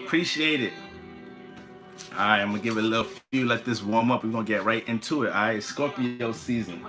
Appreciate it. All right, I'm gonna give it a little few. Let this warm up. We're gonna get right into it. All right, Scorpio season.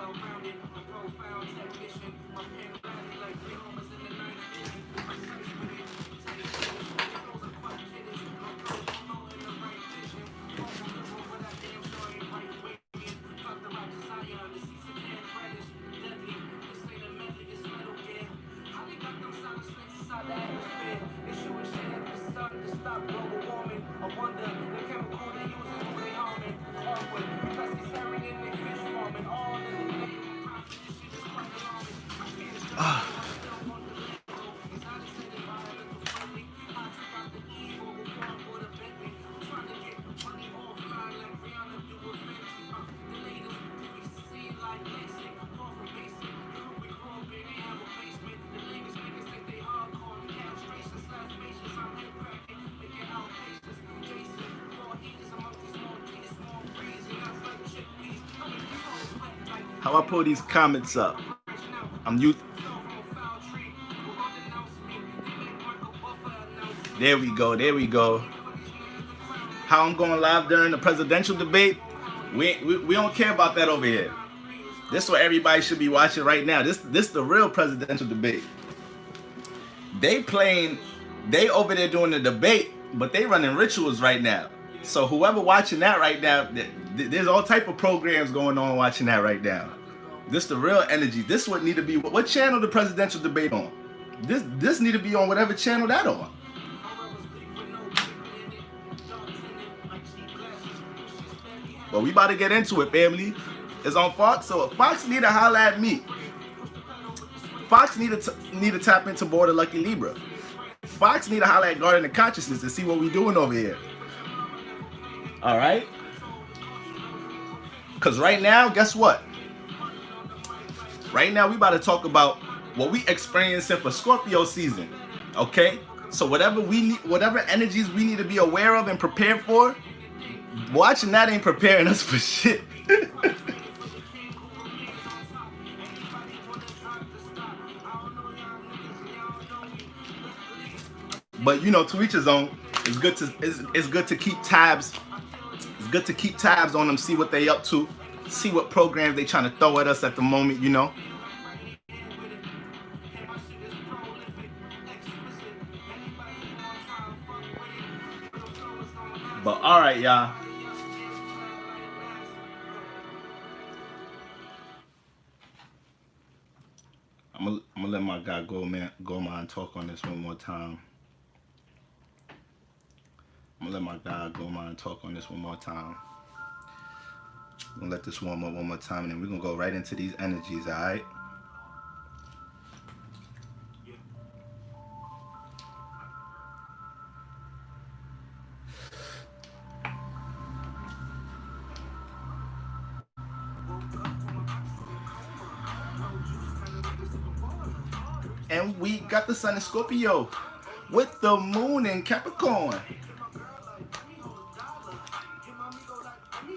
How I pull these comments up? I'm you. There we go. There we go. How I'm going live during the presidential debate? We don't care about that over here. This is what everybody should be watching right now. This the real presidential debate. They over there doing the debate, but they running rituals right now. So whoever watching that right now, there's all type of programs going on watching that right now. This the real energy. This what need to be. What channel the presidential debate on? This need to be on whatever channel that on. But we about to get into it, family. It's on Fox, so Fox need to holler at me. Fox need to tap into Board of Lucky Libra. Fox need to holler at Garden of Consciousness to see what we doing over here. All right? Because right now, guess what? Right now, we about to talk about what we experiencing for Scorpio season. Okay? So whatever energies we need to be aware of and prepared for, watching that ain't preparing us for shit. But you know, to each his own. It's good to keep tabs. It's good to keep tabs on them, see what they up to, see what programs they trying to throw at us at the moment, you know. But all right, y'all. I'm gonna let my guy Goman talk on this one more time. I'm gonna let my guy Goman talk on this one more time. I'm gonna let this warm up one more time, and then we're gonna go right into these energies, all right? And we got the sun in Scorpio with the moon in Capricorn.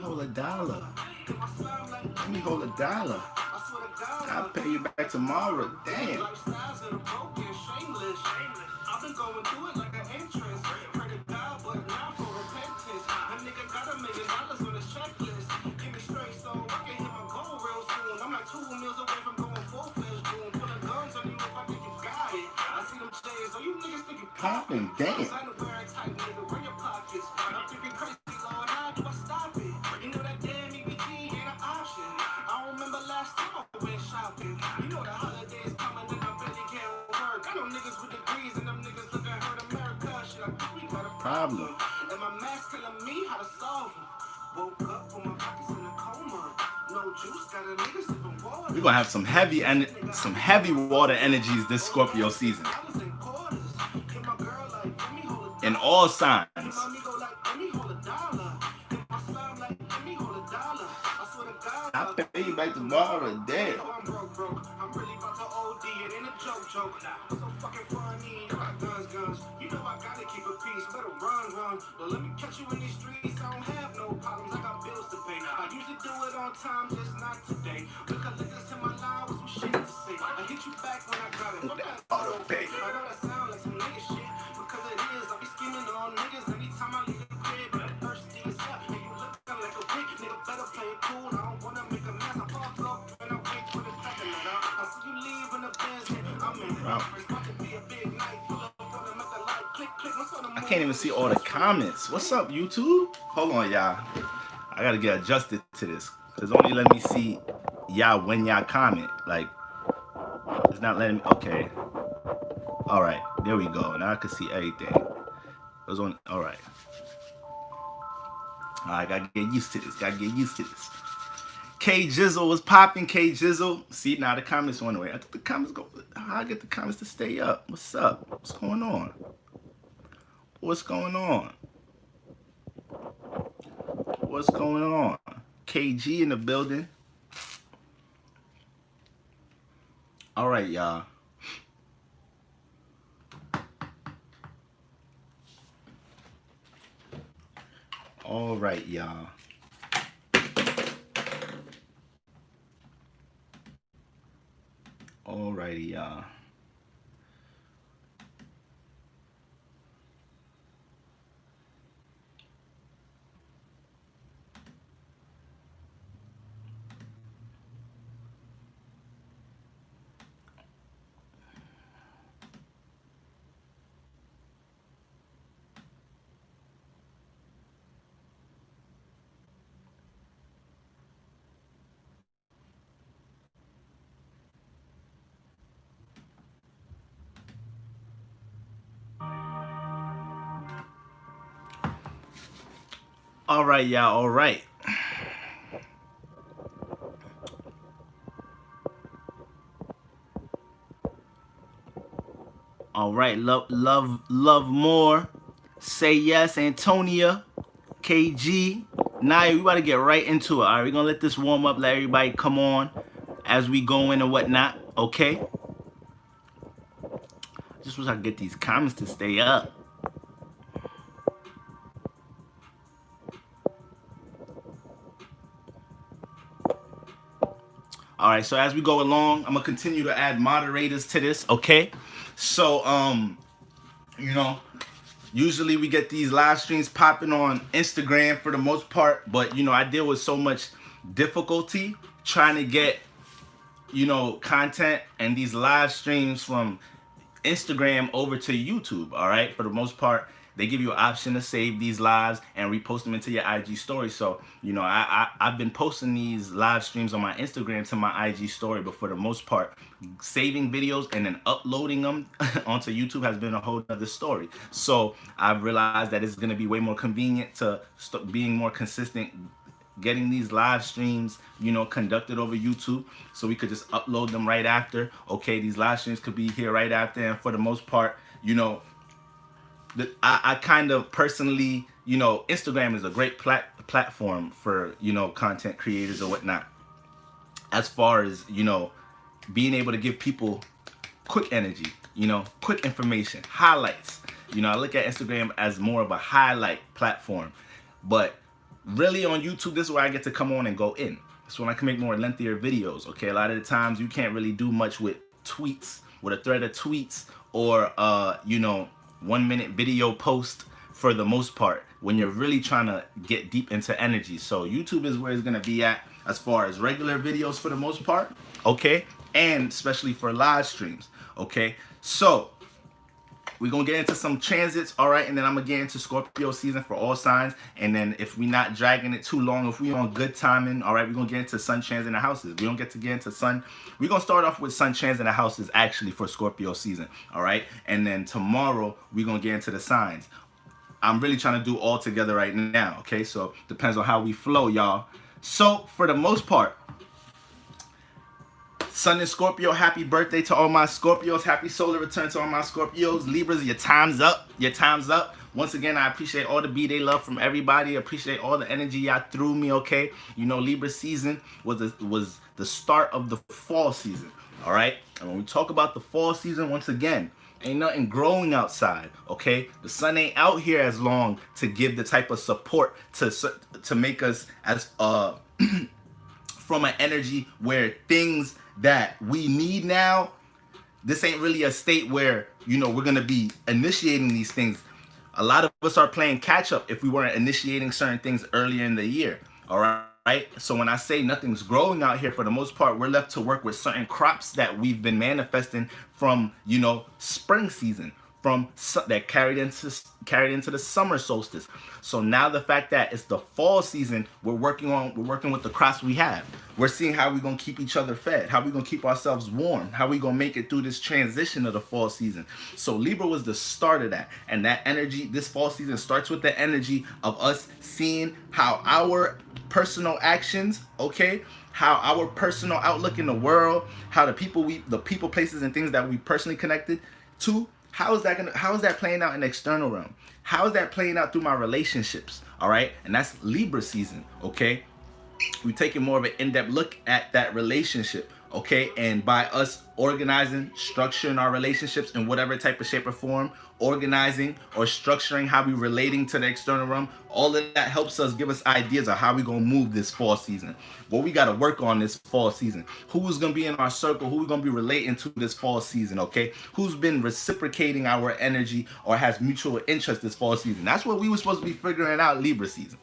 Hold a dollar. Let me hold a dollar. I'll pay you back tomorrow. Damn. Popping, damn. Problem. We're gonna have some heavy water energies this Scorpio season. In all signs. I'll pay you back tomorrow, damn. Let me catch you in these streets, I don't have no problems, I got bills to pay. I usually do it on time, just not today. Look, I listen to my line with some shit to say. I hit you back when I got it. Auto pay. I know that sound like some nigga shit, because it is, I be scheming all night. can't even see all the comments. What's up, YouTube? Hold on, y'all. I gotta get adjusted to this. It's only letting me see y'all when y'all comment. Like, it's not letting me. Okay. All right. There we go. Now I can see everything. It was on. All right. I gotta get used to this. Gotta get used to this. K Jizzle was popping. K Jizzle. See, now the comments went away. I thought the comments go. How I get the comments to stay up? What's up? What's going on? What's going on? What's going on? KG in the building. All right, y'all. All right, y'all. All righty, y'all. All right, y'all. All right. All right. Love more. Say yes, Antonia. KG. Naya, we about to get right into it. All right, we're going to let this warm up. Let everybody come on as we go in and whatnot. Okay? Just wish I could get these comments to stay up. All right, so as we go along, I'm gonna continue to add moderators to this, okay? So, you know, usually we get these live streams popping on Instagram for the most part, but you know, I deal with so much difficulty trying to get, you know, content and these live streams from Instagram over to YouTube, all right? For the most part, they give you an option to save these lives and repost them into your IG story. So, you know, I've been posting these live streams on my Instagram to my IG story, but for the most part, saving videos and then uploading them onto YouTube has been a whole other story. So I've realized that it's going to be way more convenient to start being more consistent, getting these live streams, you know, conducted over YouTube, so we could just upload them right after. Okay, these live streams could be here right after, and for the most part, you know, I kind of personally, you know, Instagram is a great platform for, you know, content creators or whatnot, as far as, you know, being able to give people quick energy, you know, quick information, highlights. You know, I look at Instagram as more of a highlight platform, but really on YouTube, this is where I get to come on and go in. This is when I can make more lengthier videos, okay? A lot of the times you can't really do much with tweets, with a thread of tweets, or, you know, 1 minute video post for the most part when you're really trying to get deep into energy. So YouTube is where it's going to be at as far as regular videos for the most part, okay? And especially for live streams, okay? So we're going to get into some transits, all right? And then I'm going to get into Scorpio season for all signs. And then if we're not dragging it too long, if we're on good timing, all right, we're going to get into sun trans in the houses. We don't get to get into sun. We're going to start off with sun trans in the houses actually for Scorpio season, all right? And then tomorrow, we're going to get into the signs. I'm really trying to do all together right now, okay? So depends on how we flow, y'all. So for the most part, Sun in Scorpio, happy birthday to all my Scorpios. Happy solar return to all my Scorpios. Libras, your time's up. Your time's up. Once again, I appreciate all the B-Day love from everybody. Appreciate all the energy y'all threw me, okay? You know, Libra season was the start of the fall season, all right? And when we talk about the fall season, once again, ain't nothing growing outside, okay? The sun ain't out here as long to give the type of support to make us as from an energy where things that we need now, this ain't really a state where, you know, we're gonna be initiating these things. A lot of us are playing catch up if we weren't initiating certain things earlier in the year, all right? So when I say nothing's growing out here, for the most part, we're left to work with certain crops that we've been manifesting from, you know, spring season, that carried into the summer solstice. So now the fact that it's the fall season, we're working with the crops we have. We're seeing how we're gonna keep each other fed, how we're gonna keep ourselves warm, how we're gonna make it through this transition of the fall season. So Libra was the start of that. And that energy, this fall season starts with the energy of us seeing how our personal actions, okay, how our personal outlook in the world, how the people, places, and things that we personally connected to, how is that playing out in the external realm? How is that playing out through my relationships? All right, and that's Libra season. Okay, we're taking more of an in-depth look at that relationship. Okay, and by us organizing, structuring our relationships in whatever type of shape or form, organizing or structuring how we relating to the external realm, all of that helps us give us ideas of how we gonna move this fall season. What we gotta work on this fall season. Who's gonna be in our circle? Who we gonna be relating to this fall season? Okay, who's been reciprocating our energy or has mutual interest this fall season? That's what we were supposed to be figuring out Libra season.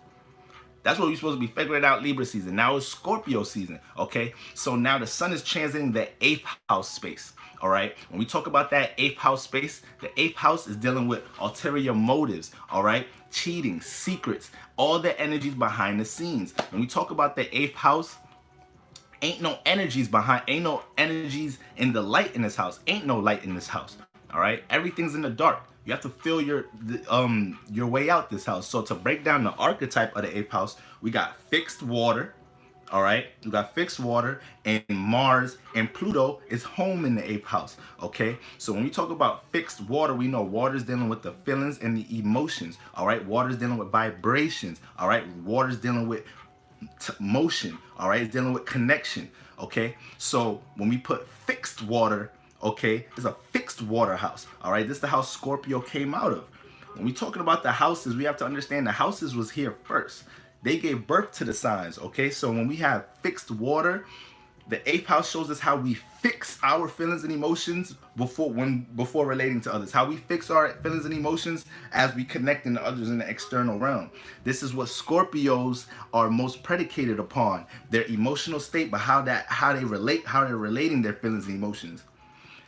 That's what we're supposed to be figuring out Libra season. Now it's Scorpio season, okay? So now the sun is transiting the 8th house space, all right? When we talk about that 8th house space, the 8th house is dealing with ulterior motives, all right? Cheating, secrets, all the energies behind the scenes. When we talk about the 8th house, ain't no energies in the light in this house. Ain't no light in this house, all right? Everything's in the dark. You have to feel your way out this house. So to break down the archetype of the 8th house, we got fixed water, all right? We got fixed water, and Mars and Pluto is home in the 8th house, okay? So when we talk about fixed water, we know water is dealing with the feelings and the emotions, all right? Water is dealing with vibrations, all right? Water is dealing with motion, all right? It's dealing with connection, okay? So when we put fixed water, okay, it's a fixed water house, all right? This is the house Scorpio came out of. When we're talking about the houses, we have to understand the houses was here first. They gave birth to the signs, okay? So when we have fixed water, the 8th house shows us how we fix our feelings and emotions before relating to others. How we fix our feelings and emotions as we connect to others in the external realm. This is what Scorpios are most predicated upon, their emotional state, but how they're relating their feelings and emotions.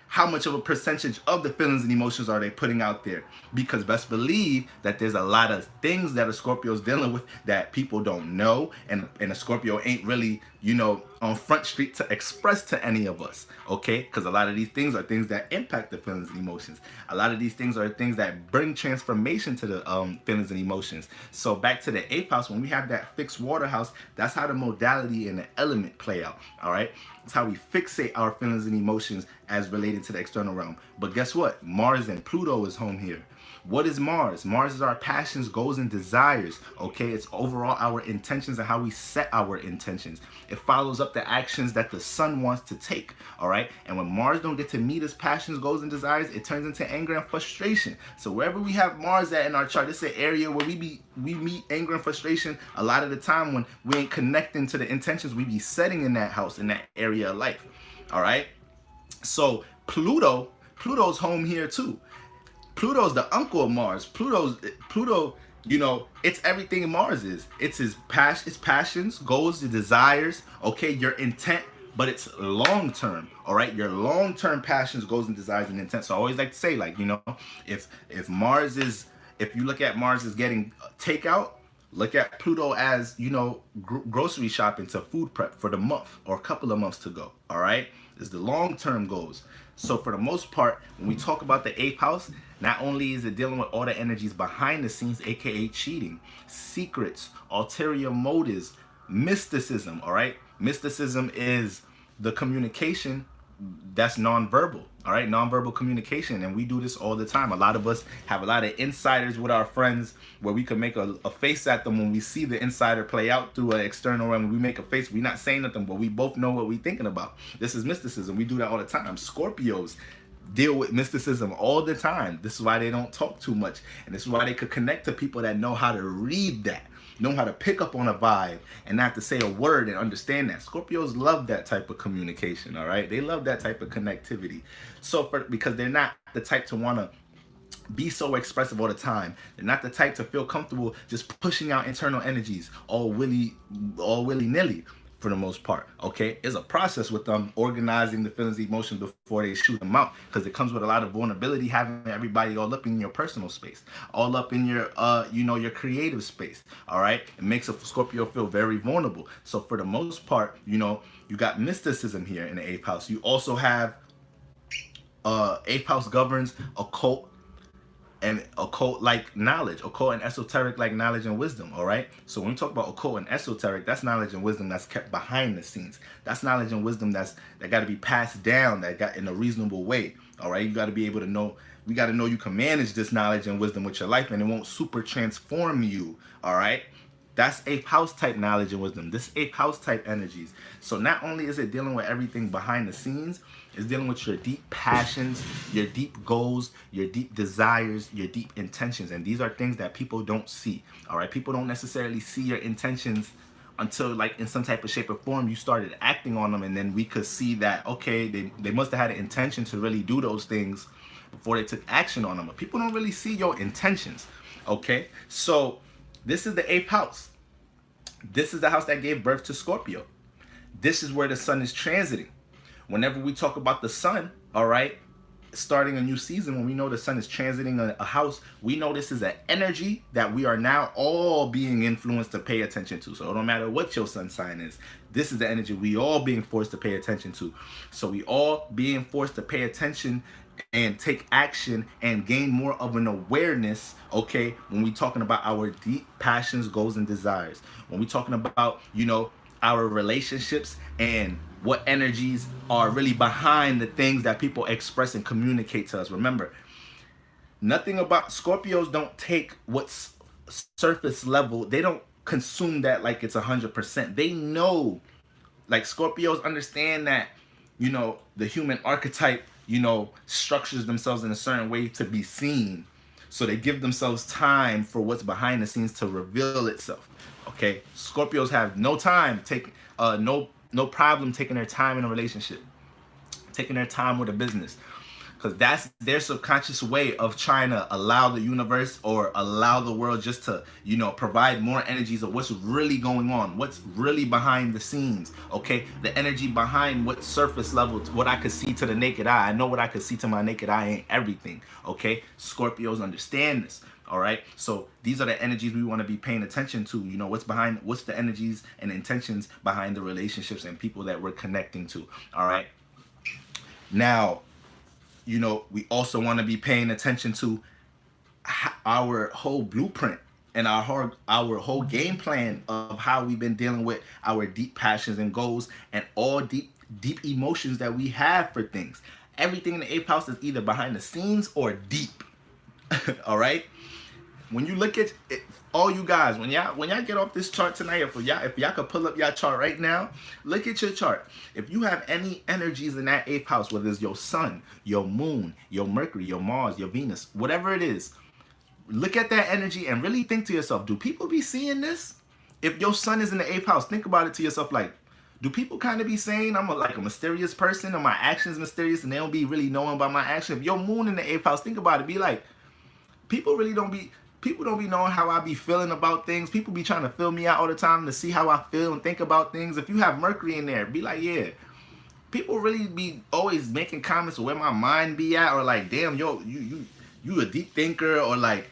How much of a percentage of the feelings and emotions are they putting out there? Because best believe that there's a lot of things that a Scorpio's dealing with that people don't know, and a Scorpio ain't really, on Front Street to express to any of us, okay? Because a lot of these things are things that impact the feelings and emotions. A lot of these things are things that bring transformation to the feelings and emotions. So back to the 8th house, when we have that fixed water house, that's how the modality and the element play out, all right? It's how we fixate our feelings and emotions as related to the external realm. But guess what? Mars and Pluto is home here. What is Mars? Mars is our passions, goals, and desires, okay? It's overall our intentions and how we set our intentions. It follows up the actions that the sun wants to take, all right? And when Mars don't get to meet his passions, goals, and desires, it turns into anger and frustration. So wherever we have Mars at in our chart, it's an area where we meet anger and frustration a lot of the time when we ain't connecting to the intentions we be setting in that house, in that area of life, all right? So Pluto's home here too. Pluto's the uncle of Mars. Pluto, it's everything Mars is. It's his passions, goals, your desires, okay, your intent, but it's long term, all right? Your long term passions, goals, and desires and intent. So I always like to say, if you look at Mars as getting takeout, look at Pluto as, grocery shopping to food prep for the month or a couple of months to go, all right? It's the long-term goals. So for the most part, when we talk about the 8th house, not only is it dealing with all the energies behind the scenes, aka cheating, secrets, ulterior motives, mysticism, all right? Mysticism is the communication that's nonverbal, all right? Nonverbal communication, and we do this all the time. A lot of us have a lot of insiders with our friends where we can make a face at them when we see the insider play out through an external realm. We make a face, we're not saying nothing, but we both know what we're thinking about. This is mysticism. We do that all the time. Scorpios deal with mysticism all the time. This is why they don't talk too much, and this is why they could connect to people that know how to read that, know how to pick up on a vibe and not have to say a word and understand that. Scorpios love that type of communication, all right? They love that type of connectivity. So because they're not the type to want to be so expressive all the time. They're not the type to feel comfortable just pushing out internal energies all willy-nilly. for the most part. Okay, it's a process with them organizing the feelings, emotions before they shoot them out, because it comes with a lot of vulnerability, having everybody all up in your personal space, all up in your your creative space. All right, it makes a Scorpio feel very vulnerable. So for the most part, you got mysticism here in the 8th house. You also have 8th house governs occult and occult like knowledge, occult and esoteric like knowledge and wisdom. All right, so when we talk about occult and esoteric, that's knowledge and wisdom that's kept behind the scenes. That's knowledge and wisdom that got to be passed down, that got in a reasonable way. All right, you got to be able to know, we got to know you can manage this knowledge and wisdom with your life, and it won't super transform you. All right, that's 8th house type knowledge and wisdom. This 8th house type energies. So not only is it dealing with everything behind the scenes, it's dealing with your deep passions, your deep goals, your deep desires, your deep intentions. And these are things that people don't see. All right, people don't necessarily see your intentions until, like, in some type of shape or form you started acting on them, and then we could see that, okay, they must have had an intention to really do those things before they took action on them. But people don't really see your intentions. Okay, so this is the 8th house. This is the house that gave birth to Scorpio. This is where the sun is transiting. Whenever we talk about the sun, all right, starting a new season, when we know the sun is transiting a house, we know this is an energy that we are now all being influenced to pay attention to. So it don't matter what your sun sign is, this is the energy we all being forced to pay attention to. So we all being forced to pay attention and take action and gain more of an awareness, okay, when we talking about our deep passions, goals, and desires. When we talking about, our relationships and what energies are really behind the things that people express and communicate to us. Remember, nothing about Scorpios don't take what's surface level. They don't consume that like it's 100%. They know, like, Scorpios understand that, the human archetype, structures themselves in a certain way to be seen. So they give themselves time for what's behind the scenes to reveal itself. Okay, Scorpios have no time, no problem taking their time in a relationship, taking their time with a business, because that's their subconscious way of trying to allow the universe or allow the world just to, provide more energies of what's really going on, what's really behind the scenes. Okay, the energy behind what surface level, what I could see to the naked eye. I know what I could see to my naked eye ain't everything. Okay, Scorpios understand this. All right, so these are the energies we want to be paying attention to. What's the energies and intentions behind the relationships and people that we're connecting to. All right, now, we also want to be paying attention to our whole blueprint and our whole game plan of how we've been dealing with our deep passions and goals and all deep emotions that we have for things. Everything in the 8th house is either behind the scenes or deep. All right, when you look at it, all you guys, when y'all get off this chart tonight, if y'all could pull up your chart right now, look at your chart. If you have any energies in that 8th house, whether it's your sun, your moon, your Mercury, your Mars, your Venus, whatever it is, look at that energy and really think to yourself, do people be seeing this? If your sun is in the 8th house, think about it to yourself, like, do people kind of be saying I'm a mysterious person, or my actions mysterious and they don't be really knowing about my action? If your moon in the 8th house, think about it, be like, people don't be knowing how I be feeling about things. People be trying to fill me out all the time to see how I feel and think about things. If you have Mercury in there, be like, yeah. People really be always making comments where my mind be at, or like, damn, yo, you a deep thinker, or like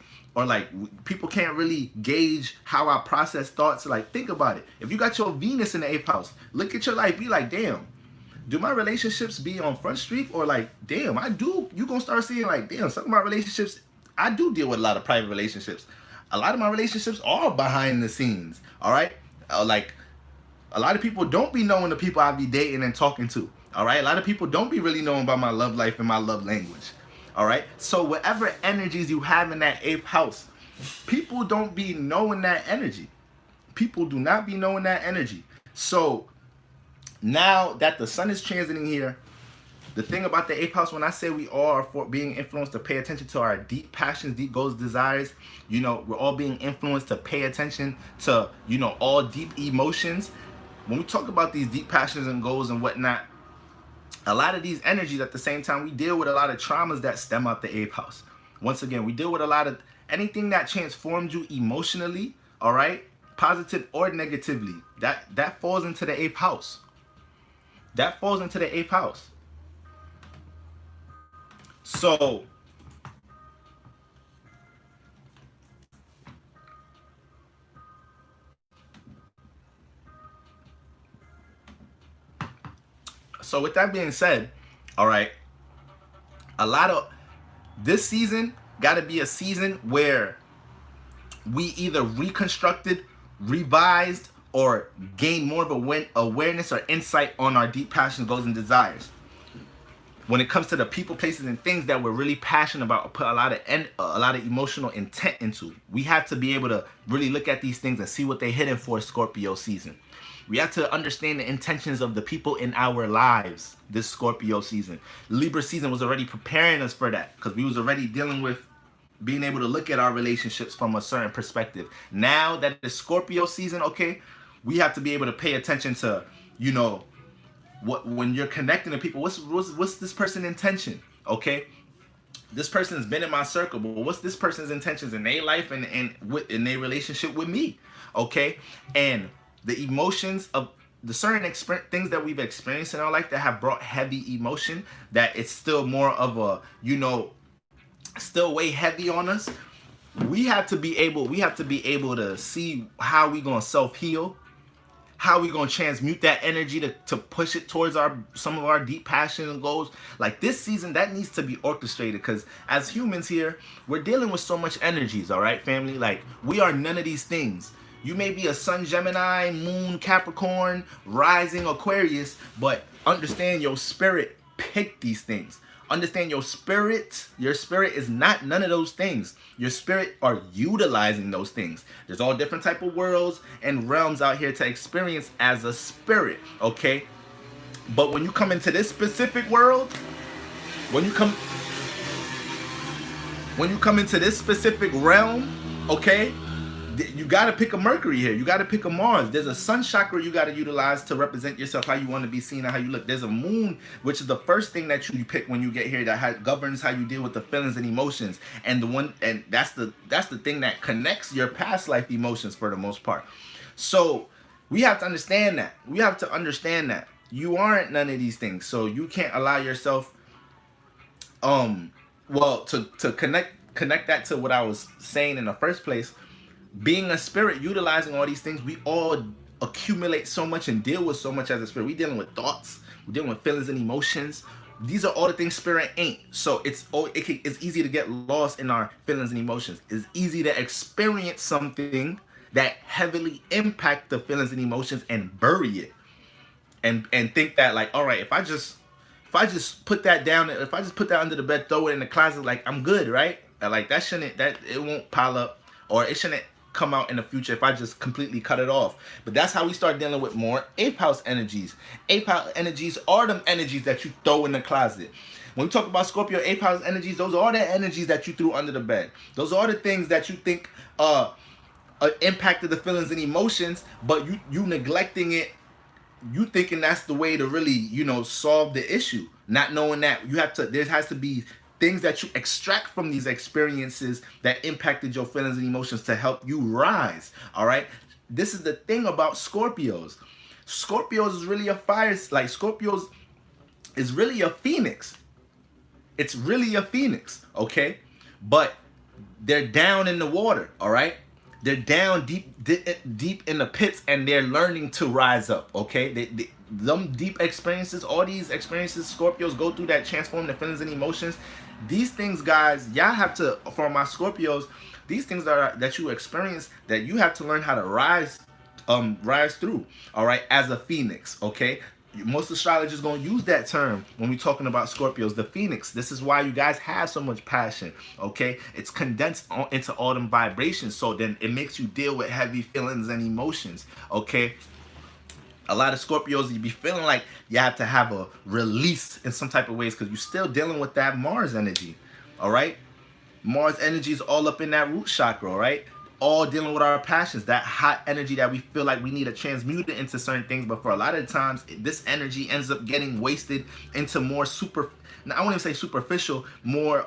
people can't really gauge how I process thoughts. Like, think about it. If you got your Venus in the 8th house, look at your life. Be like, damn, do my relationships be on Front Street, or like, damn, I do. You gonna start seeing like, damn, some of my relationships, I do deal with a lot of private relationships. A lot of my relationships are behind the scenes. All right, like, a lot of people don't be knowing the people I be dating and talking to. All right, a lot of people don't be really knowing about my love life and my love language. All right, so whatever energies you have in that 8th house, people don't be knowing that energy. People do not be knowing that energy. So now that the sun is transiting here, the thing about the 8th house, when I say we are for being influenced to pay attention to our deep passions, deep goals, desires, we're all being influenced to pay attention to, all deep emotions. When we talk about these deep passions and goals and whatnot, a lot of these energies at the same time, we deal with a lot of traumas that stem out the 8th house. Once again, we deal with a lot of anything that transformed you emotionally, all right? positive or negatively. That falls into the 8th house. That falls into the 8th house. So with that being said, all right, a lot of this season got to be a season where we either reconstructed, revised, or gained more of awareness or insight on our deep passions, goals, and desires. When it comes to the people, places, and things that we're really passionate about, put a lot of emotional intent into, we have to be able to really look at these things and see what they're hidden for Scorpio season. We have to understand the intentions of the people in our lives this Scorpio season. Libra season was already preparing us for that because we was already dealing with being able to look at our relationships from a certain perspective. Now that it's Scorpio season, okay, we have to be able to pay attention to, you know, when you're connecting to people, what's this person's intention, okay? This person has been in my circle, but what's this person's intentions in their life and in their relationship with me, okay? And the emotions of the certain things that we've experienced in our life that have brought heavy emotion, that it's still more of a, you know, still weigh heavy on us. We have to be able to see how we gonna self-heal, how we gonna transmute that energy to push it towards some of our deep passion and goals. Like this season, that needs to be orchestrated, because as humans here, we're dealing with so much energies, all right, family? Like, we are none of these things. You may be a Sun Gemini, Moon Capricorn, Rising Aquarius, but understand your spirit picked these things. Understand your spirit is not none of those things. Your spirit are utilizing those things. There's all different type of worlds and realms out here to experience as a spirit, okay? But when you come into this specific world, when you come into this specific realm, okay, you got to pick a Mercury here. You got to pick a Mars. There's a sun chakra you got to utilize to represent yourself, how you want to be seen and how you look. There's a moon, which is the first thing that you pick when you get here, that governs how you deal with the feelings and emotions. And that's the thing that connects your past life emotions for the most part. So we have to understand that. We have to understand that you aren't none of these things. So you can't allow yourself, to connect that to what I was saying in the first place. Being a spirit, utilizing all these things, we all accumulate so much and deal with so much as a spirit. We're dealing with thoughts, we're dealing with feelings and emotions. These are all the things spirit ain't. So it's easy to get lost in our feelings and emotions. It's easy to experience something that heavily impact the feelings and emotions and bury it, and think that, like, all right, if I just put that down, if I just put that under the bed, throw it in the closet, like, I'm good, right? Like, it won't pile up, or it shouldn't come out in the future if I just completely cut it off. But that's how we start dealing with more 8th house energies. 8th house energies are them energies that you throw in the closet. When we talk about Scorpio 8th house energies, those are the energies that you threw under the bed. Those are the things that you think impacted the feelings and emotions, but you neglecting it. You thinking that's the way to really, you know, solve the issue, not knowing that there has to be things that you extract from these experiences that impacted your feelings and emotions to help you rise, all right? This is the thing about Scorpios. Scorpios is really a fire, like, Scorpios is really a phoenix. It's really a phoenix, okay? But they're down in the water, all right? They're down deep in the pits, and they're learning to rise up, okay? Them deep experiences, all these experiences Scorpios go through that transform their feelings and emotions. These things, guys, y'all have to, for my Scorpios, these things that you experience, that you have to learn how to rise through, all right, as a phoenix, okay? Most astrologers gonna use that term when we're talking about Scorpios, the phoenix. This is why you guys have so much passion, okay? It's condensed into all them vibrations, so then it makes you deal with heavy feelings and emotions, okay? A lot of Scorpios, you be feeling like you have to have a release in some type of ways because you're still dealing with that Mars energy, all right? Mars energy is all up in that root chakra, all right? all dealing with our passions, that hot energy that we feel like we need to transmute it into certain things. But for a lot of times, this energy ends up getting wasted into more super, I wouldn't even say superficial, more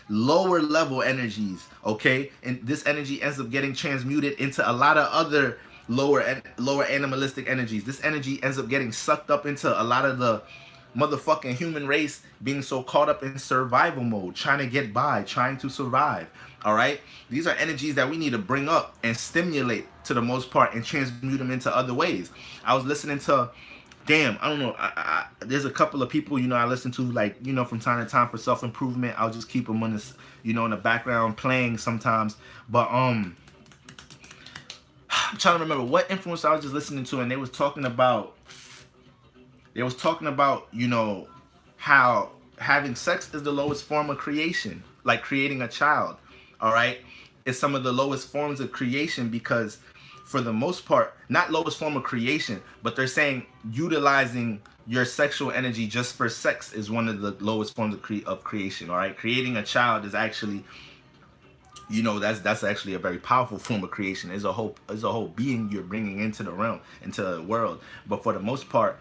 lower level energies. Okay, and this energy ends up getting transmuted into a lot of other lower animalistic energies. This energy ends up getting sucked up into a lot of the motherfucking human race being so caught up in survival mode, trying to get by, trying to survive. All right, these are energies that we need to bring up and stimulate to the most part and transmute them into other ways. I was listening to, damn, I don't know, there's a couple of people, I listen to, like, from time to time for self-improvement. I'll just keep them on this, in the background playing sometimes. But I'm trying to remember what influence I was just listening to, and they was talking about how having sex is the lowest form of creation, like creating a child. All right, it's some of the lowest forms of creation, because for the most part, not lowest form of creation, but they're saying utilizing your sexual energy just for sex is one of the lowest forms of creation. All right, creating a child is actually, that's actually a very powerful form of creation. It's a whole being you're bringing into the realm, into the world. But for the most part,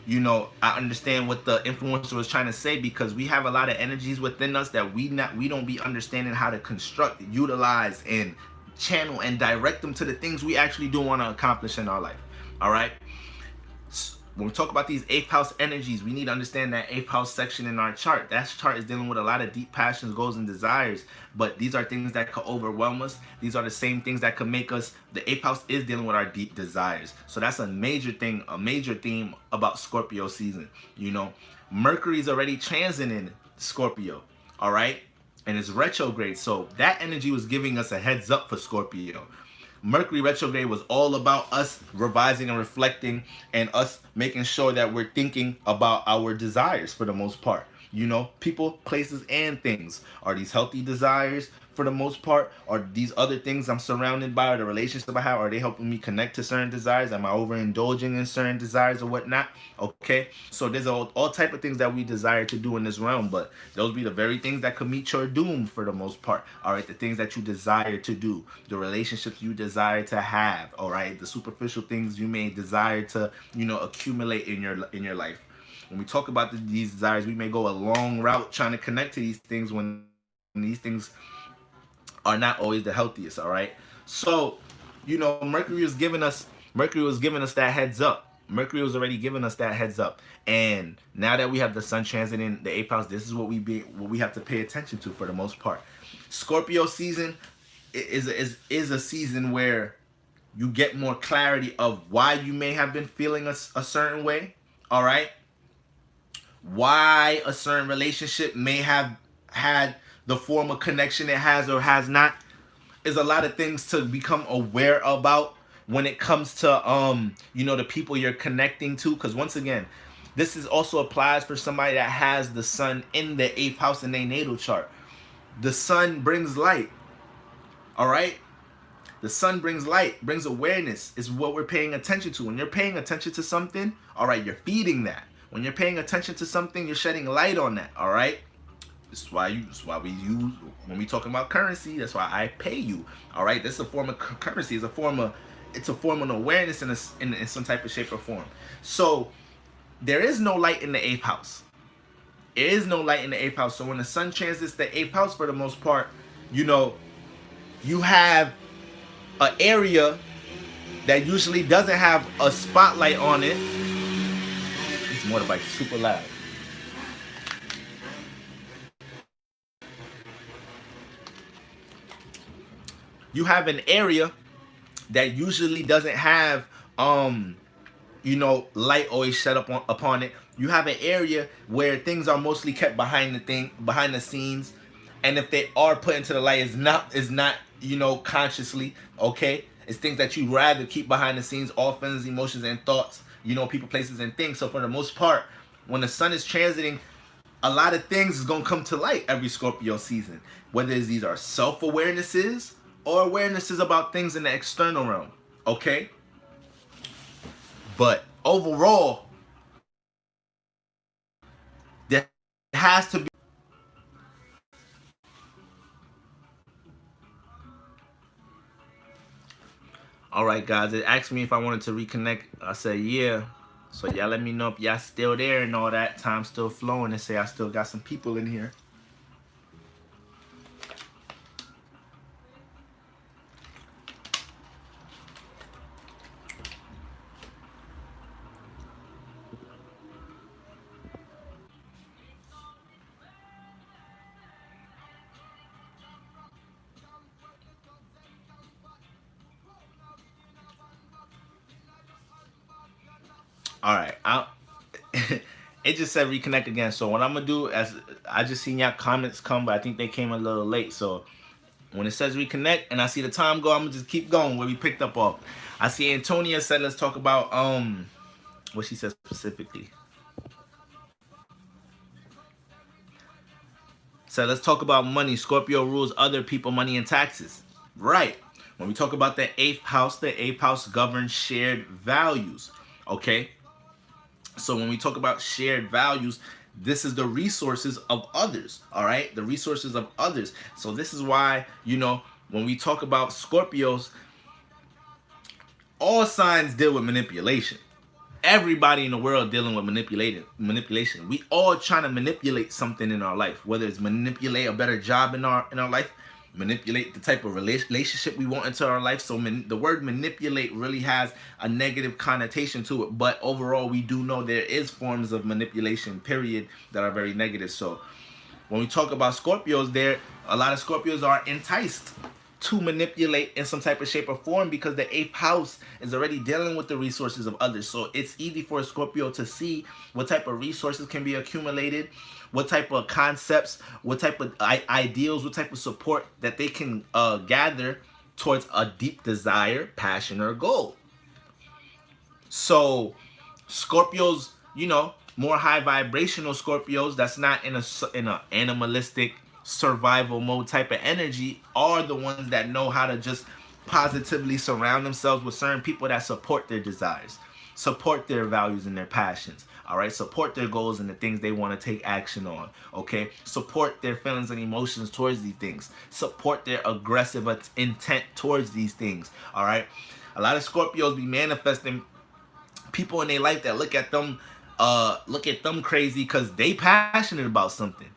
I understand what the influencer was trying to say, because we have a lot of energies within us that we don't be understanding how to construct, utilize, and channel and direct them to the things we actually do want to accomplish in our life. All right. When we talk about these 8th house energies, we need to understand that 8th house section in our chart. That chart is dealing with a lot of deep passions, goals, and desires. But these are things that could overwhelm us. These are the same things that could make us, the 8th house is dealing with our deep desires. So that's a major thing, a major theme about Scorpio season. Mercury's already transiting Scorpio, all right? And it's retrograde. So that energy was giving us a heads up for Scorpio. Mercury retrograde was all about us revising and reflecting, and us making sure that we're thinking about our desires for the most part. People, places, and things. Are these healthy desires for the most part? Are these other things I'm surrounded by, or the relationship I have, are they helping me connect to certain desires? Am I overindulging in certain desires or whatnot? Okay, so there's all type of things that we desire to do in this realm, but those be the very things that could meet your doom for the most part. All right, the things that you desire to do, the relationships you desire to have, all right, the superficial things you may desire to accumulate in your life. When we talk about these desires, we may go a long route trying to connect to these things when these things are not always the healthiest. All right, so Mercury was giving us that heads up. Mercury was already giving us that heads up, and now that we have the sun transiting the 8th house, this is what we have to pay attention to for the most part. Scorpio season is a season where you get more clarity of why you may have been feeling a certain way. All right, why a certain relationship may have had the form of connection it has or has not, is a lot of things to become aware about when it comes to the people you're connecting to. Because once again, this is also applies for somebody that has the sun in the 8th house in their natal chart. The sun brings light. All right, the sun brings light, brings awareness, is what we're paying attention to. When you're paying attention to something, all right, you're feeding that. When you're paying attention to something, you're shedding light on that. All right, this is why we use, when we talking about currency, that's why I pay you. All right, this is a form of currency. It's a form of awareness in some type of shape or form. So there is no light in the 8th house. There is no light in the 8th house. So when the sun transits the 8th house, for the most part, you have an area that usually doesn't have a spotlight on it. This motorbike is super loud. You have an area that usually doesn't have light always set up upon it. You have an area where things are mostly kept behind the scenes, and if they are put into the light, is not consciously. Okay, it's things that you rather keep behind the scenes, all feelings, emotions, and thoughts, people, places, and things. So for the most part, when the sun is transiting, a lot of things is gonna come to light every Scorpio season, whether these are self-awarenesses or awarenesses about things in the external realm. Okay, but overall, there has to be All right, guys. It asked me if I wanted to reconnect. I said yeah. So y'all let me know if y'all still there and all that. Time still flowing. They say I still got some people in here. All right. It just said reconnect again. So what I'm gonna do, as I just seen y'all comments come, but I think they came a little late. So when it says reconnect and I see the time go, I'm gonna just keep going where we picked up off. I see Antonia said let's talk about what she said specifically. So let's talk about money. Scorpio rules other people, money, and taxes. Right. When we talk about the eighth house governs shared values. Okay. So when we talk about shared values, this is the resources of others. All right. The resources of others. So this is why, when we talk about Scorpios, all signs deal with manipulation. Everybody in the world dealing with manipulation. We all trying to manipulate something in our life, whether it's manipulate a better job in our life, manipulate the type of relationship we want into our life. So the word manipulate really has a negative connotation to it, but overall we do know there is forms of manipulation, period, that are very negative. So when we talk about Scorpios, a lot of Scorpios are enticed to manipulate in some type of shape or form because the eighth house is already dealing with the resources of others. So it's easy for a Scorpio to see what type of resources can be accumulated, what type of concepts, what type of ideals, what type of support that they can gather towards a deep desire, passion, or goal. So Scorpios, more high vibrational Scorpios that's not in a animalistic survival mode type of energy are the ones that know how to just positively surround themselves with certain people that support their desires, support their values and their passions. All right, support their goals and the things they want to take action on. Okay, support their feelings and emotions towards these things, support their aggressive intent towards these things. All right, a lot of Scorpios be manifesting people in their life that look at them crazy because they passionate about something.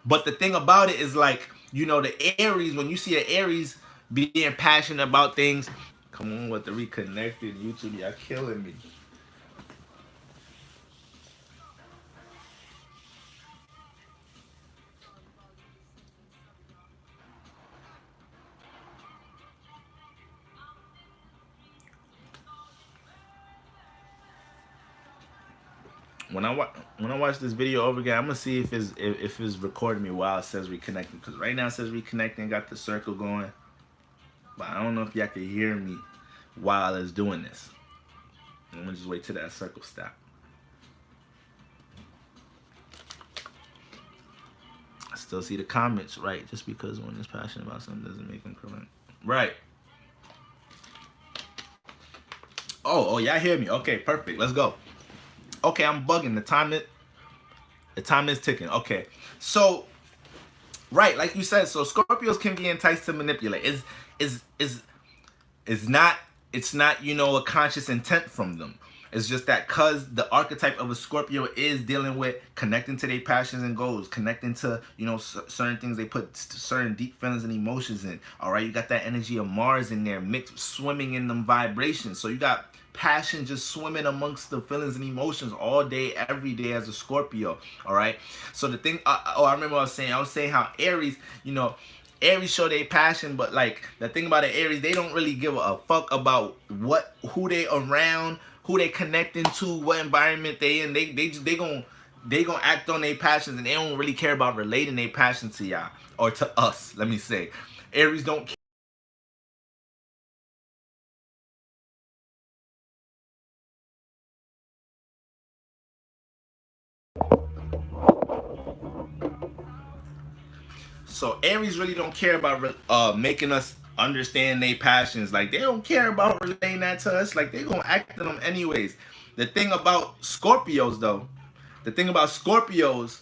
But the thing about it is, like, the Aries, when you see an Aries being passionate about things, come on with the reconnected YouTube, y'all killing me. When I watch this video over again, I'm gonna see if it's recording me while it says reconnecting. Because right now it says reconnecting, got the circle going, but I don't know if y'all can hear me while it's doing this. I'm gonna just wait till that circle stop. I still see the comments, right? Just because one is passionate about something doesn't make them correct. Right. Oh, y'all hear me? Okay, perfect. Let's go. Okay, I'm bugging. The time is ticking. Okay, so right, like you said, so Scorpios can be enticed to manipulate. Is not it's not a conscious intent from them. It's just that because the archetype of a Scorpio is dealing with connecting to their passions and goals, connecting to certain things they put certain deep feelings and emotions in. All right, you got that energy of Mars in there, mixed swimming in them vibrations. So you got passion just swimming amongst the feelings and emotions all day, every day as a Scorpio. All right. So the thing, I remember I was saying how Aries, Aries show their passion, but like the thing about the Aries, they don't really give a fuck about who they around, who they connecting to, what environment they in. They gonna act on their passions, and they don't really care about relating their passion to y'all or to us. Let me say, Aries don't care. So Aries really don't care about making us understand their passions. Like they don't care about relaying that to us. Like they gonna act on them anyways. The thing about Scorpios though, the thing about Scorpios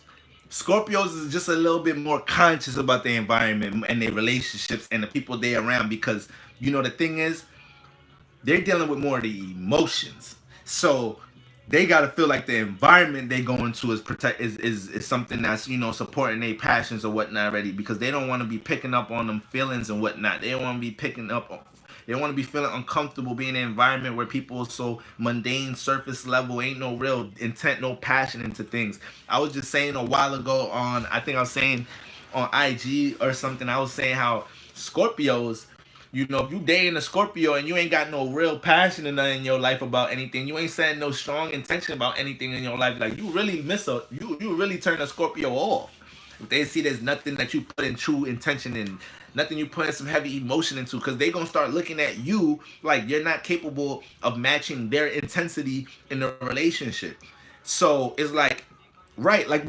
is just a little bit more conscious about their environment and their relationships and the people they around because the thing is they're dealing with more of the emotions. So they gotta feel like the environment they go into is protect is something that's, you know, supporting their passions or whatnot already, because they don't want to be picking up on them feelings and whatnot. They don't want to be picking up on, they don't want to be feeling uncomfortable being in an environment where people are so mundane, surface level, ain't no real intent, no passion into things. I was just saying a while ago on, I think I was saying on IG or something, I was saying how Scorpios, you know, if you dating a Scorpio and you ain't got no real passion in your life about anything, you ain't setting no strong intention about anything in your life, like you really miss a, you really turn a Scorpio off. If they see there's nothing that you put in true intention and nothing you put in some heavy emotion into, because they gonna start looking at you like you're not capable of matching their intensity in the relationship. So it's like, right, like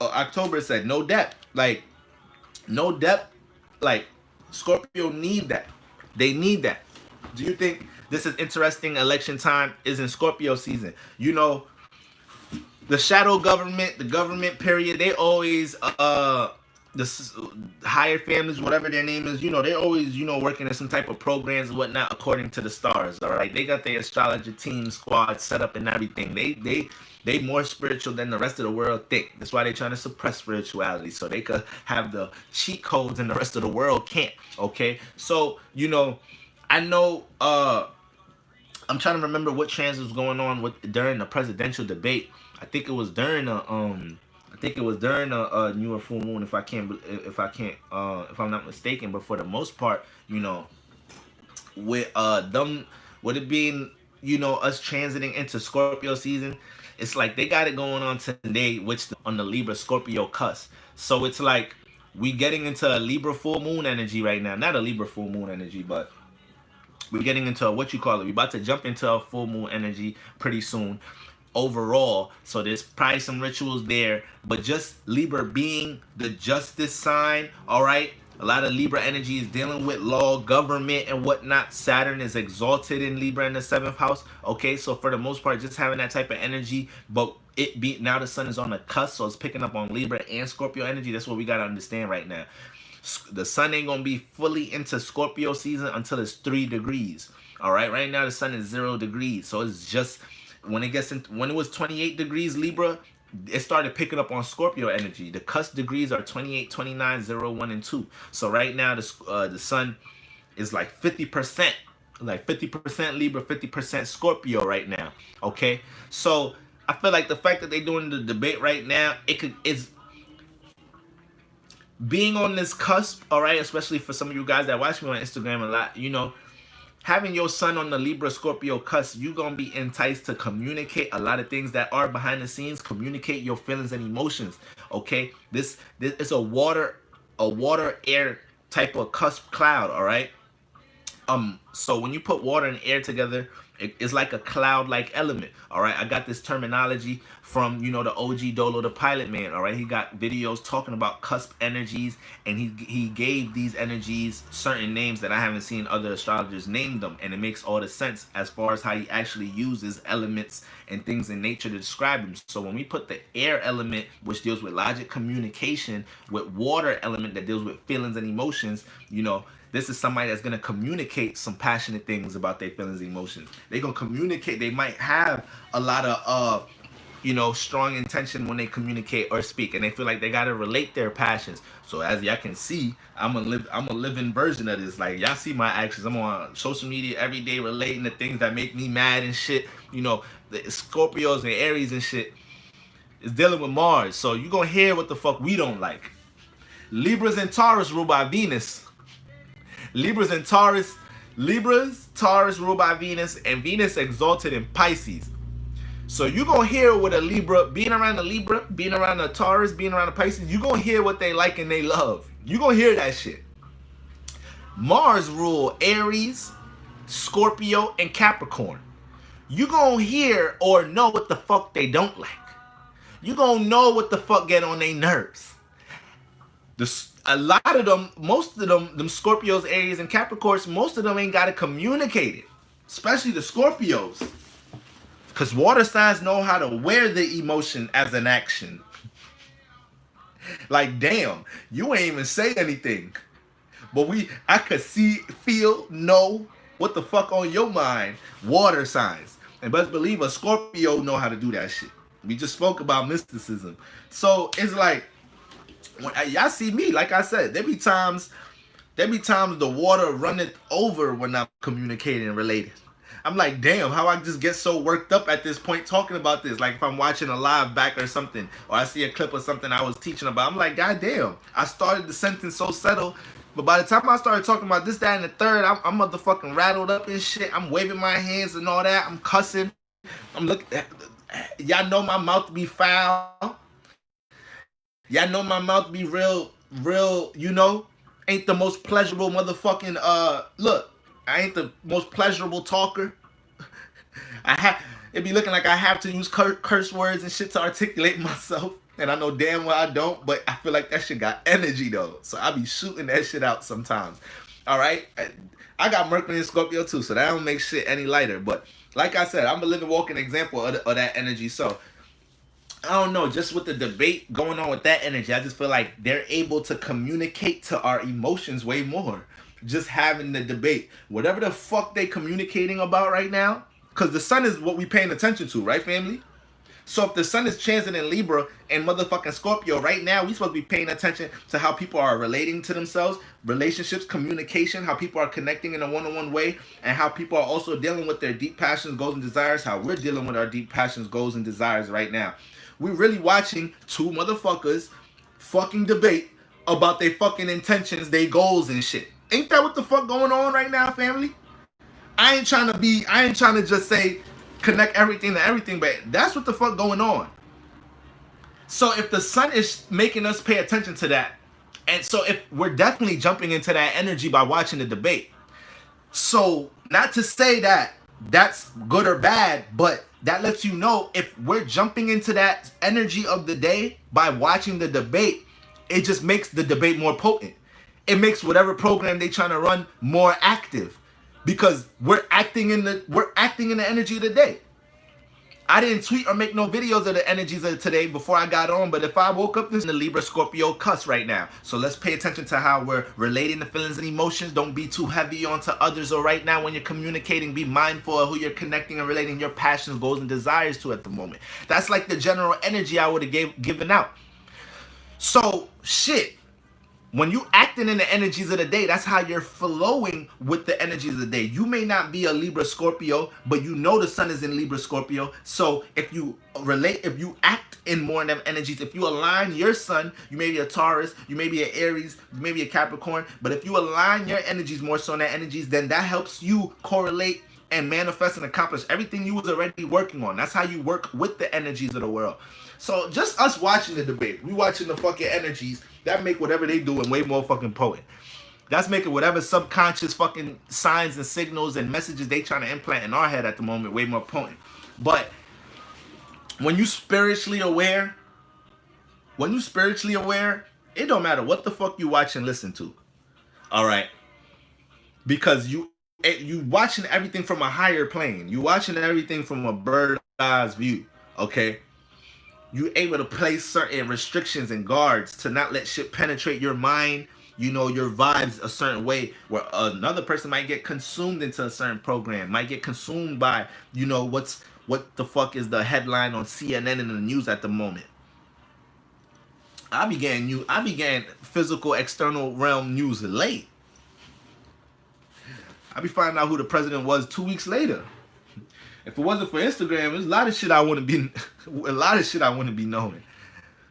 October said, no depth, like no depth, like Scorpio need that. They need that. Do you think this is interesting? Election time is in Scorpio season. You know, the shadow government, the government period, they always the higher families, whatever their name is, you know, they always, you know, working in some type of programs and whatnot according to the stars. All right, they got their astrologer team squad set up and everything. They more spiritual than the rest of the world think. That's why they're trying to suppress spirituality, so they could have the cheat codes and the rest of the world can't. Okay, so you know, I know I'm trying to remember what trans was going on with during the presidential debate. I think it was during a newer full moon, if I'm not mistaken. But for the most part, you know, with them, with it being, you know, us transiting into Scorpio season, it's like they got it going on today, which on the Libra Scorpio cusp. So it's like we getting into a Libra full moon energy right now. Not a Libra full moon energy, but we're getting into what you call it. We're about to jump into a full moon energy pretty soon overall. So there's probably some rituals there. But just Libra being the justice sign, all right? A lot of Libra energy is dealing with law, government, and whatnot. Saturn is exalted in Libra in the 7th house. Okay, so for the most part, just having that type of energy. But it be now the sun is on the cusp, so it's picking up on Libra and Scorpio energy. That's what we got to understand right now. The sun ain't gonna be fully into Scorpio season until it's 3 degrees. All right now the sun is 0 degrees, so it's just when it gets in, when it was 28 degrees Libra, it started picking up on Scorpio energy. The cusp degrees are 28, 29, 0, 1, and 2. So right now the sun is like 50%, like 50% Libra, 50% Scorpio right now. Okay, so I feel like the fact that they're doing the debate right now, it's being on this cusp, all right, especially for some of you guys that watch me on Instagram a lot, you know, having your sun on the Libra Scorpio cusp, you're gonna be enticed to communicate a lot of things that are behind the scenes, communicate your feelings and emotions. Okay, this is a water air type of cusp cloud, all right. So when you put water and air together, it's like a cloud-like element. All right, I got this terminology from, you know, the OG Dolo, the Pilot Man. All right, he got videos talking about cusp energies, and he gave these energies certain names that I haven't seen other astrologers name them, and it makes all the sense as far as how he actually uses elements and things in nature to describe them. So when we put the air element, which deals with logic, communication, with water element that deals with feelings and emotions, you know, this is somebody that's going to communicate some passionate things about their feelings and emotions. They're going to communicate. They might have a lot of, you know, strong intention when they communicate or speak, and they feel like they got to relate their passions. So as y'all can see, I'm a living version of this. Like, y'all see my actions. I'm on social media every day relating to things that make me mad and shit. You know, the Scorpios and Aries and shit is dealing with Mars. So you going to hear what the fuck we don't like. Libras and Taurus ruled by Venus. Libras, Taurus ruled by Venus, and Venus exalted in Pisces. So you're going to hear what a Libra, being around a Taurus, being around a Pisces, you're going to hear what they like and they love. You're going to hear that shit. Mars rule Aries, Scorpio, and Capricorn. You're going to hear or know what the fuck they don't like. You're going to know what the fuck get on their nerves. A lot of them, most of them Scorpios, Aries, and Capricorns, most of them ain't got to communicate it. Especially the Scorpios. Because water signs know how to wear the emotion as an action. Like, damn, you ain't even say anything. But I could see, feel, know, What the fuck on your mind? Water signs. And best believe a Scorpio know how to do that shit. We just spoke about mysticism. So it's like, when y'all see me, like I said, there be times the water running over when I'm communicating and related. I'm like, damn, how I just get so worked up at this point talking about this. Like if I'm watching a live back or something, or I see a clip of something I was teaching about, I'm like, god damn, I started the sentence so settled. But by the time I started talking about this, that, and the third, I'm motherfucking rattled up and shit. I'm waving my hands and all that. I'm cussing. I'm looking. Y'all know my mouth be foul. Y'all know my mouth be real, ain't the most pleasurable motherfucking look. I ain't the most pleasurable talker. It be looking like I have to use curse words and shit to articulate myself. And I know damn well I don't, but I feel like that shit got energy though. So I be shooting that shit out sometimes. All right. I got Mercury and Scorpio too, so that don't make shit any lighter. But like I said, I'm a living walking example of that energy. So I don't know, just with the debate going on with that energy, I just feel like they're able to communicate to our emotions way more. Just having the debate, whatever the fuck they communicating about right now, because the sun is what we paying attention to, right, family? So if the sun is transiting Libra and motherfucking Scorpio right now, we supposed to be paying attention to how people are relating to themselves, relationships, communication, how people are connecting in a one-on-one way, and how people are also dealing with their deep passions, goals, and desires, how we're dealing with our deep passions, goals, and desires right now. We're really watching two motherfuckers fucking debate about their fucking intentions, their goals, and shit. Ain't that what the fuck going on right now, family? I ain't trying to just say connect everything to everything, but that's what the fuck going on. So if the sun is making us pay attention to that, and so if we're definitely jumping into that energy by watching the debate. So not to say that that's good or bad, but that lets you know if we're jumping into that energy of the day by watching the debate, it just makes the debate more potent. It makes whatever program they trying to run more active, because we're acting in the energy of the day. I didn't tweet or make no videos of the energies of today before I got on, but if I woke up this in the Libra Scorpio cuss right now. So let's pay attention to how we're relating to feelings and emotions. Don't be too heavy onto others, or right now when you're communicating, be mindful of who you're connecting and relating your passions, goals, and desires to at the moment. That's like the general energy I would have given out. So shit. When you acting in the energies of the day, that's how you're flowing with the energies of the day. You may not be a Libra Scorpio, but you know the sun is in Libra Scorpio. So if you act in more of them energies, if you align your sun, you may be a Taurus, you may be an Aries, you may be a Capricorn, but if you align your energies more so on that energies, then that helps you correlate and manifest and accomplish everything you was already working on. That's how you work with the energies of the world. So just us watching the debate, we watching the fucking energies, that make whatever they doing way more fucking potent. That's making whatever subconscious fucking signs and signals and messages they trying to implant in our head at the moment way more potent. But when you spiritually aware, it don't matter what the fuck you watch and listen to. All right? Because you watching everything from a higher plane. You watching everything from a bird's eye view. Okay? You're able to place certain restrictions and guards to not let shit penetrate your mind, your vibes a certain way, where another person might get consumed into a certain program, might get consumed by, what the fuck is the headline on CNN and the news at the moment. I began physical external realm news late. I be finding out who the president was 2 weeks later. If it wasn't for Instagram, there's a lot of shit I wouldn't be knowing.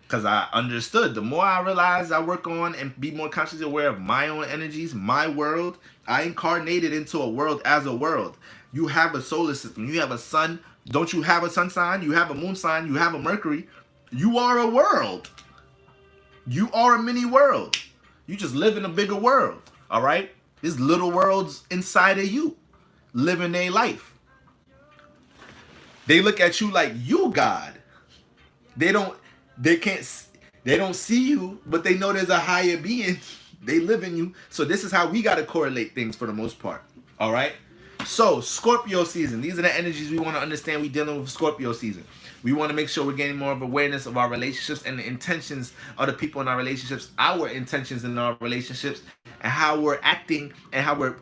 Because I understood. The more I realized I work on and be more consciously aware of my own energies, my world, I incarnated into a world as a world. You have a solar system. You have a sun. Don't you have a sun sign? You have a moon sign. You have a Mercury. You are a world. You are a mini world. You just live in a bigger world. All right? There's little worlds inside of you living their life. They look at you like you God. They don't see you, but they know there's a higher being. They live in you. So this is how we got to correlate things for the most part. All right? So Scorpio season. These are the energies we want to understand. We dealing with Scorpio season. We want to make sure we're getting more of awareness of our relationships and the intentions of the people in our relationships, our intentions in our relationships, and how we're acting and how we're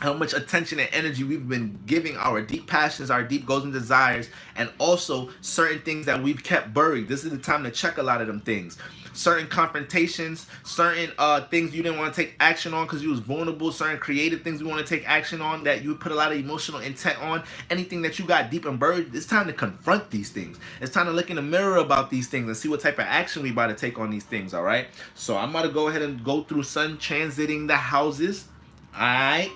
how much attention and energy we've been giving our deep passions, our deep goals and desires, and also certain things that we've kept buried. This is the time to check a lot of them things. Certain confrontations, certain things you didn't want to take action on because you was vulnerable, certain creative things you want to take action on that you put a lot of emotional intent on, anything that you got deep and buried, it's time to confront these things. It's time to look in the mirror about these things and see what type of action we about to take on these things, all right? So I'm about to go ahead and go through Sun transiting the houses, all right?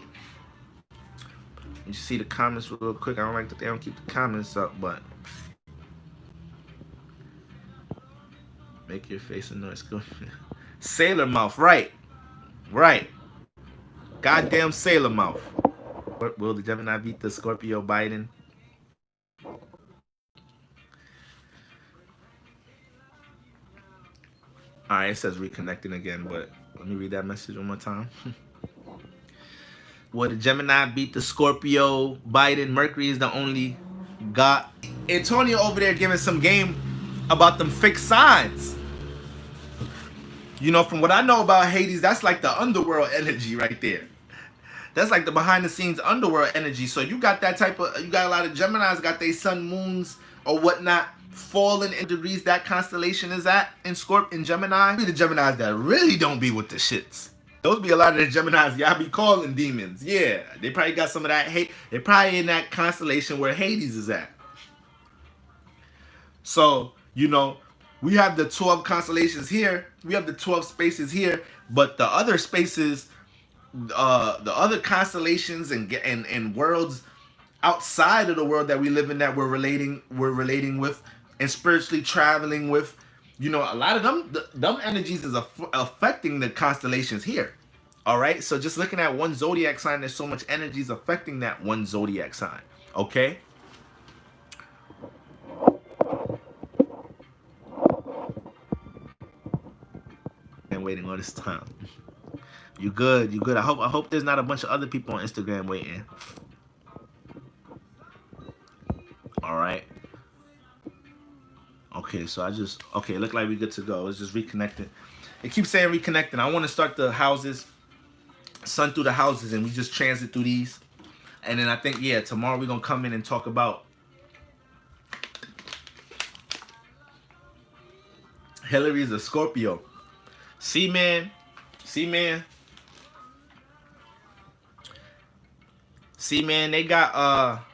You see the comments real quick. I don't like that they don't keep the comments up, but make your face a noise. Sailor mouth, right? Goddamn sailor mouth. Will the Gemini beat the Scorpio Biden? Alright, it says reconnecting again, but let me read that message one more time. Will the Gemini beat the Scorpio Biden? Mercury is the only god. Antonio over there giving some game about them fixed signs. You know, from what I know about Hades, that's like the underworld energy right there. That's like the behind the scenes underworld energy. So you got that type of, you got a lot of Geminis got their sun, moons, or whatnot falling in degrees that constellation is at in Gemini. Be the Geminis that really don't be with the shits. Those be a lot of the Geminis y'all be calling demons. Yeah, they probably got some of that hate. They're probably in that constellation where Hades is at. So, you know, we have the 12 constellations here. We have the 12 spaces here. But the other spaces, the other constellations and worlds outside of the world that we live in that we're relating with and spiritually traveling with, you know, a lot of them energies is affecting the constellations here. All right, so just looking at one zodiac sign, there's so much energies affecting that one zodiac sign. Okay. And waiting all this time. You good? You good? I hope there's not a bunch of other people on Instagram waiting. All right. Okay, so okay, look like we good to go. It's just reconnecting. It keeps saying reconnecting. I want to start the houses, sun through the houses, and we just transit through these. And then I think, yeah, tomorrow we're going to come in and talk about Hillary's a Scorpio. See, man. They got,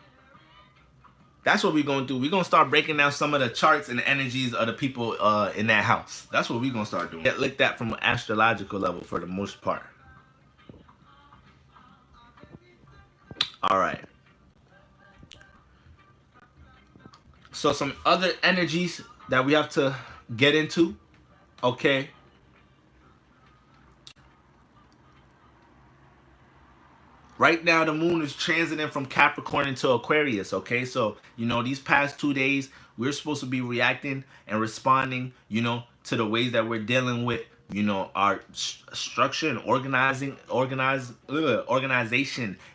that's what we're going to do. We're going to start breaking down some of the charts and the energies of the people in that house. That's what we're going to start doing. Get looked at from an astrological level for the most part. All right. So some other energies that we have to get into, okay? Right now, the moon is transiting from Capricorn into Aquarius, okay? So, you know, these past 2 days, we're supposed to be reacting and responding, you know, to the ways that we're dealing with, you know, our structure and organization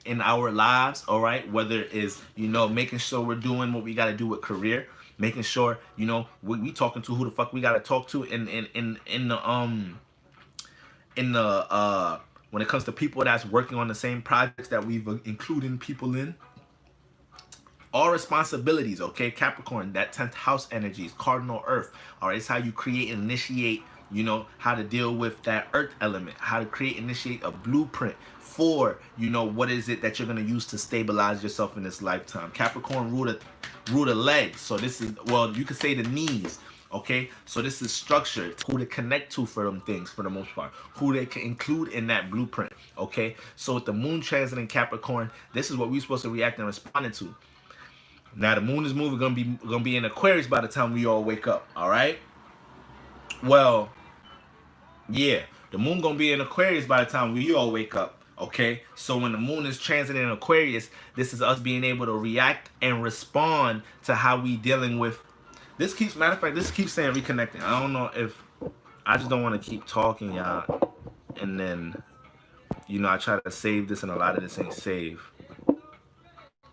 in our lives, all right? Whether it is, you know, making sure we're doing what we got to do with career, making sure, you know, we talking to who the fuck we got to talk to in the when it comes to people that's working on the same projects that we've included people in. All responsibilities, okay? Capricorn, that 10th house energy is cardinal earth. All right, it's how you create and initiate, you know, how to deal with that earth element, how to create and initiate a blueprint for, you know, what is it that you're going to use to stabilize yourself in this lifetime. Capricorn rule the legs. So this is, well, you could say the knees. Okay, so this is structure, who to connect to for them things for the most part, who they can include in that blueprint. Okay, so with the moon transit in Capricorn, this is what we're supposed to react and respond to. Now the moon is moving, gonna be in Aquarius by the time we all wake up. All right. Well, yeah, the moon gonna be in Aquarius by the time we all wake up. Okay, so when the moon is transiting in Aquarius, this is us being able to react and respond to how we dealing with. This keeps, matter of fact, this keeps saying reconnecting. I don't know if, I just don't want to keep talking, y'all. And then, you know, I try to save this and a lot of this ain't save.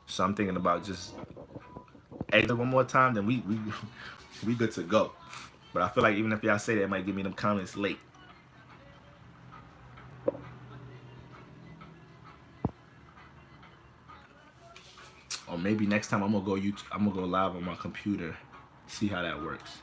So I'm thinking about just exit one more time, then we good to go. But I feel like even if y'all say that, it might give me them comments late. Or maybe next time I'm gonna go live on my computer, see how that works.